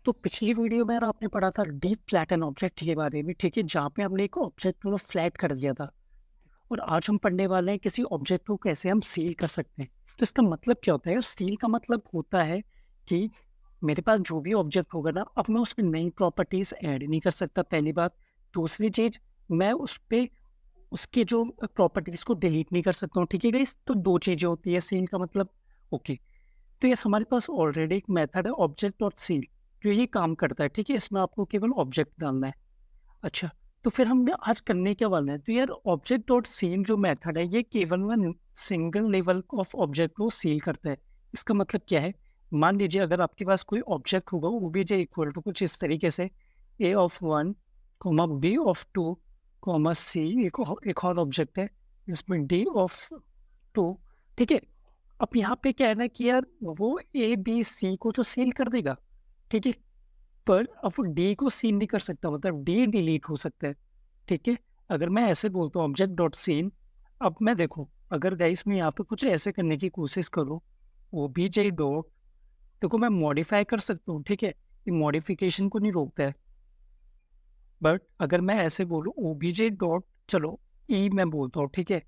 तो पिछली वीडियो में आपने पढ़ा था डीप फ्लैटन ऑब्जेक्ट के बारे में, ठीक है, जहाँ पे हमने एक ऑब्जेक्ट को फ्लैट कर दिया था। और आज हम पढ़ने वाले हैं किसी ऑब्जेक्ट को कैसे हम सील कर सकते हैं। तो इसका मतलब क्या होता है? सील का मतलब होता है कि मेरे पास जो भी ऑब्जेक्ट होगा ना, अब मैं उसमें नई प्रॉपर्टीज ऐड नहीं कर सकता, पहली बात। दूसरी चीज, मैं उस पे उसके जो प्रॉपर्टीज को डिलीट नहीं कर सकता हूँ, ठीक है गाइस। तो दो चीजें होती है सील का मतलब। ओके, तो यार हमारे पास ऑलरेडी एक मेथड है ऑब्जेक्ट डॉट सील, जो ये काम करता है, ठीक है। इसमें आपको केवल ऑब्जेक्ट डालना है। अच्छा, तो फिर हम आज करने क्या वाले हैं? तो यार ऑब्जेक्ट डॉट सील जो मेथड है, ये केवल one single level of object को सील करता है। इसका मतलब क्या है? मान लीजिए अगर आपके पास कोई ऑब्जेक्ट होगा, वो भी जो इक्वल टू कुछ इस तरीके से A of one comma B of two comma C, एक और ऑब्जेक्ट है इसमें डी ऑफ टू, ठीक है। अब यहाँ पे क्या है ना कि यार वो ए बी सी को तो सील कर देगा, ठीक है, पर अब वो डी को सील नहीं कर सकता, मतलब डी डिलीट हो सकता है, ठीक है। अगर मैं ऐसे बोलता हूँ ऑब्जेक्ट डॉट सील, अब मैं देखो, अगर गाइस मैं यहाँ पे कुछ ऐसे करने की कोशिश करूँ, ओ बी जे डॉट, देखो मैं मॉडिफाई कर सकता हूँ, ठीक है, ये मॉडिफिकेशन को नहीं रोकता है। बट अगर मैं ऐसे बोलूँ ओ बी जे डॉट, चलो ई मैं बोलता हूँ, ठीक है,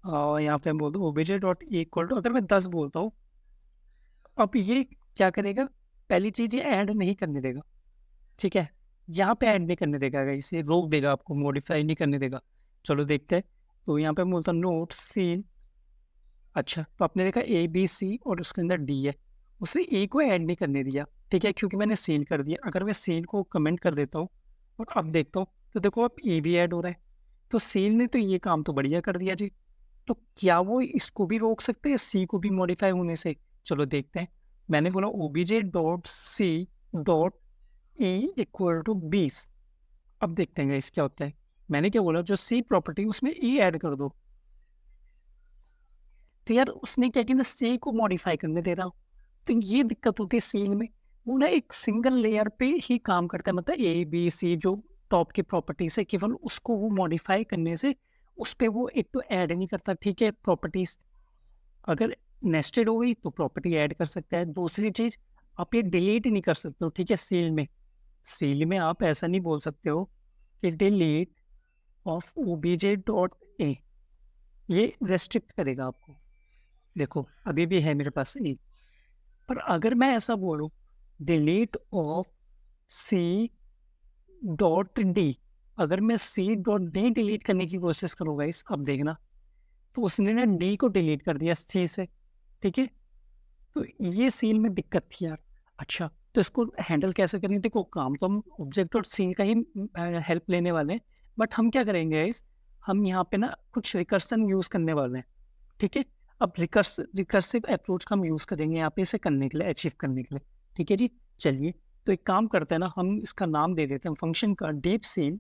यहाँ पे मैं बोलता हूँ O B J dot equal to, अगर मैं 10 बोलता हूँ, अब ये क्या करेगा? पहली चीज, ये ऐड नहीं करने देगा, ठीक है। यहाँ पे ऐड नहीं करने देगा, इसे रोक देगा, आपको मॉडिफाई नहीं करने देगा। चलो देखते हैं। तो यहाँ पे मैं बोलता हूँ नोट सीन। अच्छा, तो आपने देखा ए बी सी और उसके अंदर डी है, उसे ए को ऐड नहीं करने दिया, ठीक है, क्योंकि मैंने सील कर दिया। अगर मैं सील को कमेंट कर देता हूँ और अब देखता हूँ, तो देखो अब ए भी ऐड हो रहा है। तो सील ने तो ये काम तो बढ़िया कर दिया जी। तो क्या वो इसको भी रोक सकते हैं, सी को भी मॉडिफाई होने से? चलो देखते हैं। मैंने बोला OBJ dot C dot E equal to 20। अब देखते हैं इस क्या होता है। मैंने क्या बोला, जो सी प्रॉपर्टी उसमें ई ऐड कर दो। तो यार उसने क्या किया ना, सी को मॉडिफाई करने दे रहा हूँ। तो ये दिक्कत होती है सी में। वो ना एक सिंगल लेयर पे ही काम करता है, मतलब ए बी सी जो टॉप की प्रॉपर्टीज है, केवल उसको वो मॉडिफाई करने से उस पे वो एक तो ऐड नहीं करता, ठीक है, प्रॉपर्टीज। अगर नेस्टेड हो गई तो प्रॉपर्टी ऐड कर सकता है। दूसरी चीज, आप ये डिलीट नहीं कर सकते हो, ठीक है, सील में। सील में आप ऐसा नहीं बोल सकते हो कि delete of OBJ dot A, ये रेस्ट्रिक्ट करेगा आपको। देखो अभी भी है मेरे पास ए, पर अगर मैं ऐसा बोलूँ delete of C dot D, अगर मैं सी डॉट डी डिलीट करने की कोशिश करूँगा इस, अब देखना, तो उसने ना डी को डिलीट कर दिया सी से, ठीक है। तो ये सील में दिक्कत थी यार। अच्छा, तो इसको हैंडल कैसे करेंगे? देखो काम तो हम ऑब्जेक्ट और सील का ही हेल्प लेने वाले हैं, बट हम क्या करेंगे इस, हम यहाँ पे ना कुछ रिकर्सन यूज करने वाले हैं, ठीक है। अब रिकर्सिव अप्रोच का हम यूज करेंगे यहाँ पे इसे करने के लिए, अचीव करने के लिए, ठीक है जी। चलिए, तो एक काम करते हैं ना, हम इसका नाम दे देते हैं फंक्शन का डीप सील।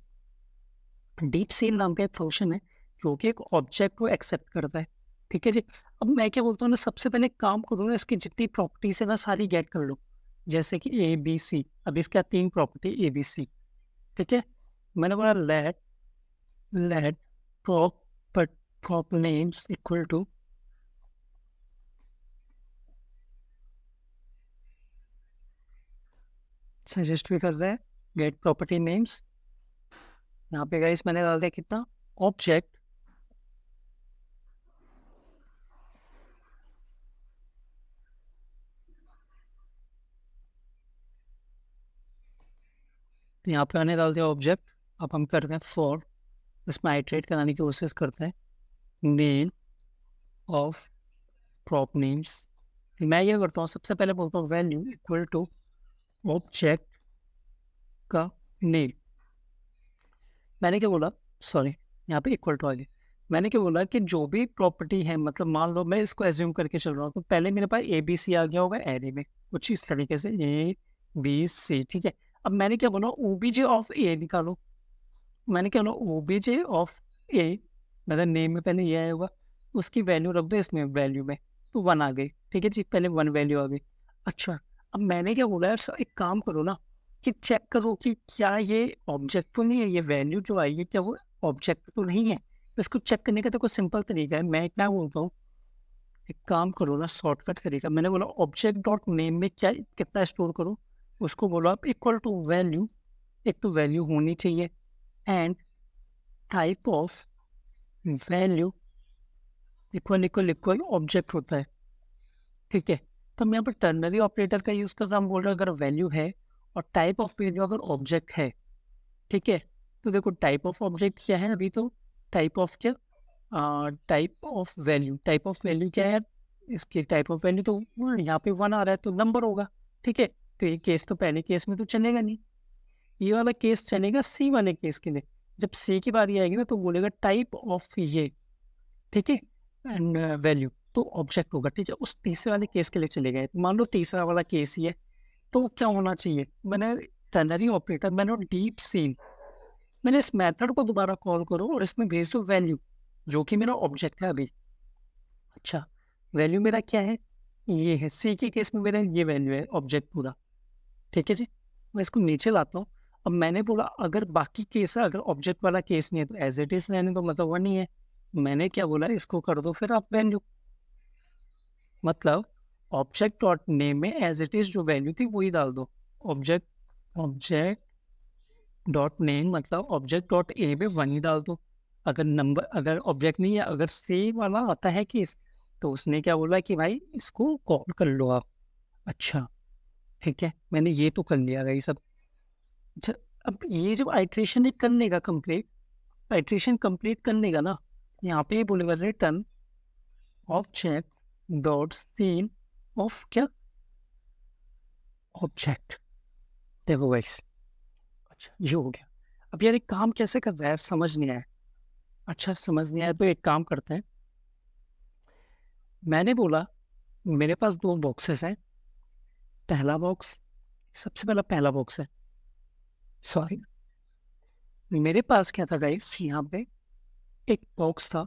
डीप सील नाम का एक फंक्शन है जो कि एक ऑब्जेक्ट को एक्सेप्ट करता है, ठीक है जी। अब मैं क्या बोलता हूँ ना, सबसे पहले एक काम करूँ ना, इसकी जितनी प्रॉपर्टीज है ना सारी गेट कर लो। जैसे कि ए बी सी, अब इसका 3 प्रॉपर्टी ए बी सी, ठीक है। मैंने बोला let let prop prop names equal to, suggest भी कर रहा है, गेट प्रॉपर्टी नेम्स। यहाँ पे गाइस मैंने डाल दिया कितना, ऑब्जेक्ट, यहाँ पे मैंने डाल दिया ऑब्जेक्ट। अब हम करते हैं फॉर, इसमें आइट्रेट कराने की कोशिश करते हैं, नेम ऑफ प्रॉप नेम्स। मैं ये करता हूँ, सबसे पहले बोलता हूँ वैल्यू इक्वल टू ऑब्जेक्ट का नेम। मैंने क्या बोला, सॉरी, यहाँ पे इक्वल टू आ गया। मैंने क्या बोला कि जो भी प्रॉपर्टी है, मतलब मान लो मैं इसको एज्यूम करके चल रहा हूँ, तो पहले मेरे पास ए बी सी आ गया होगा एरे में, कुछ इस तरीके से ए बी सी, ठीक है। अब मैंने क्या बोला, ओ बी जे ऑफ ए निकालो। मैंने क्या बोला, ओ बी जे ऑफ ए, मतलब नेम में पहले ये आया होगा, उसकी वैल्यू रख दो इसमें वैल्यू में, तो 1 आ गई, ठीक है जी, पहले 1 वैल्यू आ गई। अच्छा, अब मैंने क्या बोला यार, एक काम करो ना, कि चेक करो कि क्या ये ऑब्जेक्ट तो नहीं है, ये वैल्यू जो आई है क्या वो ऑब्जेक्ट तो नहीं है। तो इसको चेक करने का तो कोई सिंपल तरीका है, मैं इतना बोलता हूँ, एक काम करो ना, शॉर्टकट तरीका। मैंने बोला ऑब्जेक्ट डॉट नेम में क्या कितना स्टोर करो, उसको बोलो आप इक्वल टू वैल्यू, एक तो वैल्यू होनी चाहिए and type of value equal equal equal object होता है, ठीक है। तो हम यहाँ पर टर्नरी ऑपरेटर का यूज़ कर रहा, हम बोल रहे हैं अगर वैल्यू है और टाइप ऑफ वैल्यू अगर ऑब्जेक्ट है, ठीक है। तो देखो टाइप ऑफ ऑब्जेक्ट क्या है अभी, तो टाइप ऑफ क्या, type of value, type of value क्या है, इसके टाइप ऑफ वैल्यू तो यहाँ पे 1 आ रहा है तो नंबर होगा, ठीक है। तो ये केस तो पहले केस में तो चलेगा नहीं, ये वाला केस चलेगा सी वाले केस के लिए। जब सी की बारी आएगी ना तो बोलेगा टाइप ऑफ ये, ठीक है, एंड वैल्यू तो ऑब्जेक्ट होगा, ठीक है। उस तीसरे वाले केस के लिए चले गए, मान लो तीसरा वाला केस ही है, तो क्या होना चाहिए, मैंने टर्नरी ऑपरेटर, मैंने डीप सीन, मैंने इस मेथड को दोबारा कॉल करो और इसमें भेज दो वैल्यू जो कि मेरा ऑब्जेक्ट है अभी। अच्छा, वैल्यू मेरा क्या है, ये है, सी के केस में मेरा ये वैल्यू है ऑब्जेक्ट पूरा, ठीक है जी। मैं इसको नीचे लाता हूँ। अब मैंने बोला अगर बाकी केस है, अगर ऑब्जेक्ट वाला केस नहीं है तो एज इट इज रहने दो, मतलब वो नहीं है। मैंने क्या बोला, इसको कर दो फिर आप वैल्यू, मतलब ऑब्जेक्ट डॉट नेम में एज इट इज जो वैल्यू थी वही डाल दो। ऑब्जेक्ट ऑब्जेक्ट डॉट नेम मतलब ऑब्जेक्ट डॉट ए में 1 ही डाल दो। अगर नंबर, अगर ऑब्जेक्ट नहीं है, अगर सी वाला आता है केस, तो उसने क्या बोला कि भाई इसको कॉल कर लो आप। अच्छा, ठीक है, मैंने ये तो कर लिया भाई सब। अच्छा, अब ये जब आइट्रेशन करने का कंप्लीट, आइट्रेशन कंप्लीट करने का ना, यहाँ पे ये बोलेगा return object dot seen of क्या, ऑब्जेक्ट। देखो गाइस, अच्छा ये हो गया। अब यार एक काम कैसे कर रहा है, समझ नहीं आया। अच्छा समझ नहीं आया तो एक काम करते हैं, मैंने बोला मेरे पास 2 बॉक्सेस हैं, पहला बॉक्स, सबसे पहला पहला बॉक्स है, सॉरी, मेरे पास क्या था गाइस, यहाँ पे एक बॉक्स था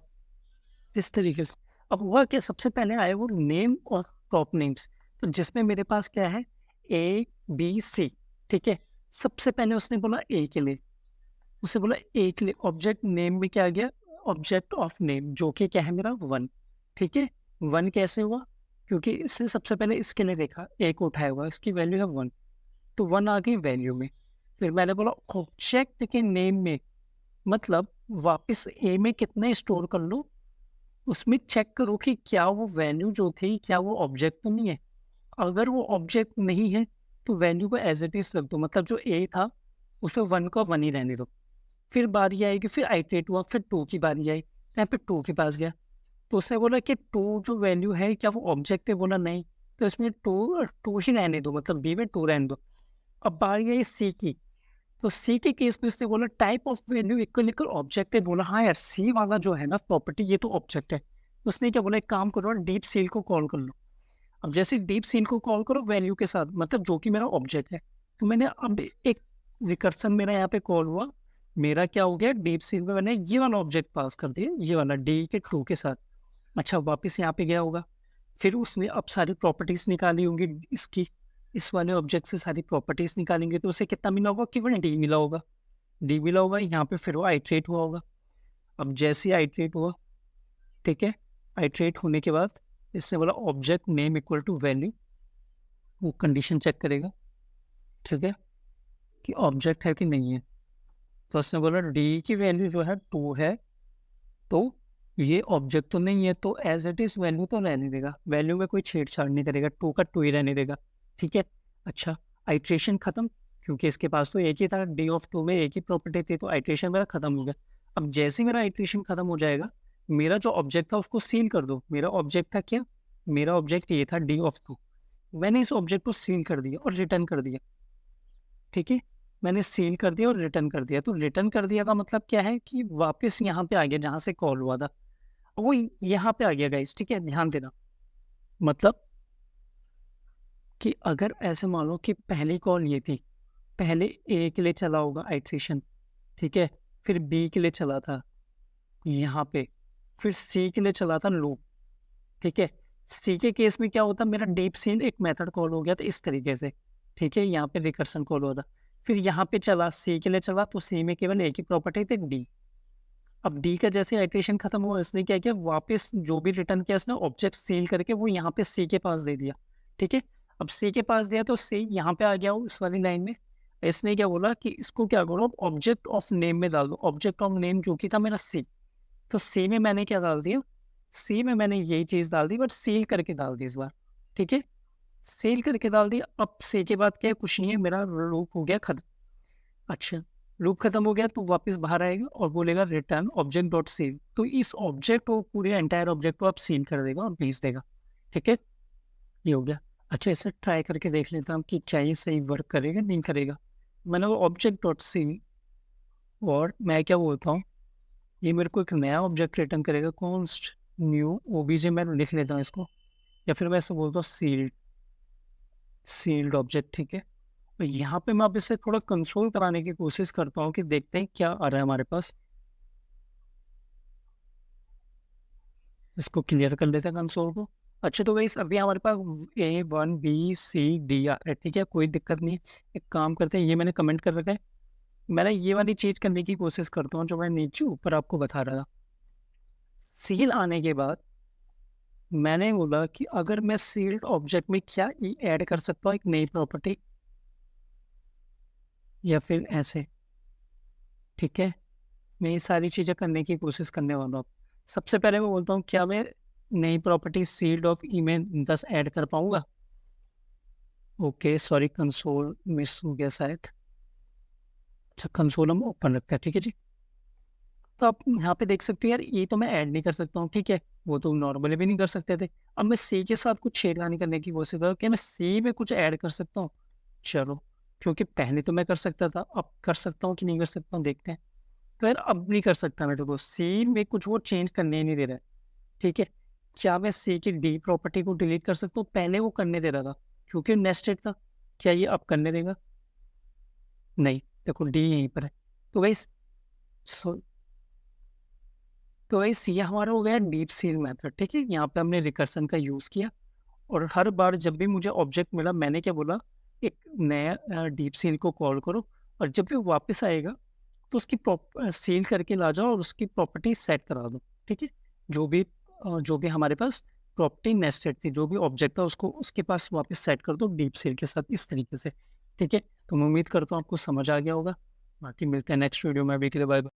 इस तरीके से। अब हुआ क्या, सबसे पहले आए वो नेम और टॉप नेम्स, तो जिसमें मेरे पास क्या है ए बी सी, ठीक है। सबसे पहले उसने बोला ए के लिए, उसे बोला ए के लिए, ऑब्जेक्ट नेम में क्या आ गया, ऑब्जेक्ट ऑफ नेम जो कि क्या है मेरा 1, ठीक है। 1 कैसे हुआ, क्योंकि इसने सबसे पहले इसके लिए देखा, ए को उठाया हुआ, इसकी वैल्यू है 1, तो 1 आ गई वैल्यू में। फिर मैंने बोला ऑब्जेक्ट के नेम में, मतलब वापस ए में कितने स्टोर कर लो, उसमें चेक करो कि क्या वो वैल्यू जो थी क्या वो ऑब्जेक्ट तो नहीं है। अगर वो ऑब्जेक्ट नहीं है तो वैल्यू को एज इट इज रख दो, मतलब जो ए था उसमें 1 का 1 ही रहने दो। फिर बारी आएगी, फिर आइट्रेट हुआ, फिर 2 की बारी आई, मैं फिर 2 के पास गया, तो उसने बोला कि 2 जो वैल्यू है क्या वो ऑब्जेक्ट है, बोला नहीं, तो इसमें 2 ही रहने दो, मतलब बी में 2 रहने दो। अब बारी आई सी की, तो सी के केस में इसने बोला type of value equal equal object है, बोला हाँ यार सी वाला जो है ना प्रॉपर्टी ये तो ऑब्जेक्ट है। उसने क्या बोला, एक काम करो डीप सील को कॉल कर लो। अब जैसे डीप सील को कॉल करो वैल्यू के साथ, मतलब जो कि मेरा ऑब्जेक्ट है, तो मैंने अब एक रिकर्सन मेरा यहाँ पे कॉल हुआ, मेरा क्या हो गया, डीप सील में मैंने ये वाला ऑब्जेक्ट पास कर दिया, ये वाला डी के 2 के साथ। अच्छा, वापस यहाँ पे गया होगा, फिर उसने अब सारी प्रॉपर्टीज निकाली होंगी इसकी, इस वाले ऑब्जेक्ट से सारी प्रॉपर्टीज निकालेंगे तो उसे कितना मिला होगा, केवल डी मिला होगा, डी मिला होगा, यहाँ पे फिर वो आइट्रेट हुआ होगा। अब जैसे आइट्रेट हुआ, ठीक है, आइट्रेट होने के बाद इसने बोला object name equal to value, वो कंडीशन चेक करेगा, ठीक है, कि ऑब्जेक्ट है कि नहीं है। तो उसने बोला डी की वैल्यू जो है 2 है, तो ये ऑब्जेक्ट तो नहीं है, तो एज इट इज वैल्यू तो रहने देगा, वैल्यू में कोई छेड़छाड़ नहीं करेगा, 2 का 2 ही रहने देगा, ठीक है। अच्छा, आइट्रेशन खत्म, क्योंकि इसके पास तो एक ही था, डी ऑफ 2 में एक ही प्रॉपर्टी थी, तो आइट्रेशन मेरा खत्म हो गया। अब जैसे ही मेरा आइट्रेशन खत्म हो जाएगा, मेरा जो ऑब्जेक्ट था उसको सील कर दो। मेरा ऑब्जेक्ट था क्या, मेरा ऑब्जेक्ट ये था डी ऑफ 2, मैंने इस ऑब्जेक्ट को सील कर दिया और रिटर्न कर दिया, ठीक है। मैंने सील कर दिया और रिटर्न कर दिया, तो रिटर्न कर दिया का मतलब क्या है कि वापस यहाँ पे आ गया जहाँ से कॉल हुआ था, वो यहाँ पे आ गया गाइस, ठीक है, ध्यान देना। मतलब कि अगर ऐसे मान लो कि पहली कॉल ये थी, पहले ए के लिए चला होगा आइट्रेशन, ठीक है, फिर बी के लिए चला था यहाँ पे, फिर सी के लिए चला था लूप, ठीक है। सी के केस में क्या होता, मेरा डीप सीन एक मेथड कॉल हो गया था इस तरीके से, ठीक है, यहाँ पे रिकर्सन कॉल होता, फिर यहाँ पे चला सी के लिए चला, तो सी में केवल एक ही प्रॉपर्टी थी डी। अब डी का जैसे आइट्रेशन खत्म हुआ, इसने क्या किया, वापस जो भी रिटर्न किया इसने ऑब्जेक्ट सील करके वो यहाँ पे सी के पास दे दिया, ठीक है। अब सी के पास दिया तो सी यहाँ पे आ गया हूँ इस वाली लाइन में। इसने क्या बोला कि इसको क्या करो, ऑब्जेक्ट ऑफ नेम में डाल दो। ऑब्जेक्ट ऑफ नेम जो कि था मेरा सी, तो सी में मैंने क्या डाल दिया, सी में मैंने यही चीज़ डाल दी, बट सील करके डाल दी इस बार। ठीक है, सील करके डाल दिया। अब सी के बाद क्या है, कुछ नहीं है, मेरा लूप हो गया खत्म। अच्छा, लूप खत्म हो गया तो वापस बाहर आएगा और बोलेगा रिटर्न ऑब्जेक्ट डॉट सील। तो इस ऑब्जेक्ट को, पूरे एंटायर ऑब्जेक्ट को आप सील कर देगा और भेज देगा। ठीक है, ये हो गया। अच्छा, इसे ट्राई करके देख लेता हूँ कि क्या ये सही वर्क करेगा नहीं करेगा। मैंने वो ऑब्जेक्ट डॉट सील, और मैं क्या बोलता हूँ, ये मेरे को एक नया ऑब्जेक्ट रिटर्न करेगा, कॉन्स्ट न्यू ओबीजे। मैं लिख लेता हूँ इसको, या फिर मैं ऐसे बोलता हूँ सील्ड, सील्ड ऑब्जेक्ट। ठीक है, तो यहाँ पे मैं अब इसे थोड़ा कंसोल कराने की कोशिश करता हूँ कि देखते हैं क्या आ रहा है हमारे पास। इसको क्लियर कर लेते हैं कंसोल को। अच्छा, तो गाइस अभी हमारे पास A1 B C D आ रहा है। ठीक है, कोई दिक्कत नहीं है। एक काम करते हैं, ये मैंने कमेंट कर रखा है। मैंने ये वाली चीज़ करने की कोशिश करता हूँ जो मैं नीचे ऊपर आपको बता रहा था। सील आने के बाद मैंने बोला कि अगर मैं सील्ड ऑब्जेक्ट में क्या ऐड कर सकता हूँ, एक नई प्रॉपर्टी, या फिर ऐसे। ठीक है, मैं ये सारी चीज़ें करने की कोशिश करने वाला हूँ। सबसे पहले मैं बोलता हूँ, क्या मैं नई property sealed of email 10 add कर पाऊंगा? ओके सॉरी, कंसोल मिस हो गया शायद। अच्छा, कंसोल हम ओपन रखते हैं। ठीक है जी, तो आप यहाँ पे देख सकते हो यार, ये तो मैं ऐड नहीं कर सकता हूँ। ठीक है, वो तो नॉर्मली भी नहीं कर सकते थे। अब मैं सी के साथ कुछ छेड़खानी करने की कोशिश कर, क्या मैं सी में कुछ ऐड कर सकता हूँ? चलो, क्योंकि पहले तो मैं कर सकता था, अब कर सकता हूँ कि नहीं कर सकता हूँ, देखते हैं। तो यार अब नहीं कर सकता मैं, तो सी में कुछ वो चेंज करने ही नहीं दे रहा है। ठीक है, क्या मैं सी की डी प्रॉपर्टी को डिलीट कर सकता हूँ? पहले वो करने दे रहा था क्योंकि नेस्टेड था। क्या ये अब करने देगा? नहीं, देखो डी यहीं पर है। तो भाई सो तो भाई सी हमारा हो गया डीप सील मेथड। ठीक है, यहाँ पे हमने रिकर्सन का यूज़ किया, और हर बार जब भी मुझे ऑब्जेक्ट मिला, मैंने क्या बोला, एक नया डीप सील को कॉल करो, और जब भी वापस आएगा तो उसकी सील करके ला जाओ और उसकी प्रॉपर्टी सेट करा दो। ठीक है, जो भी हमारे पास प्रॉपर्टी नेस्टेड थी, जो भी ऑब्जेक्ट था, उसको उसके पास वापस सेट कर दो डीप सील के साथ, इस तरीके से। ठीक है, तो मैं उम्मीद करता हूँ आपको समझ आ गया होगा। बाकी मिलते हैं नेक्स्ट वीडियो में, अभी के लिए बाय बाय।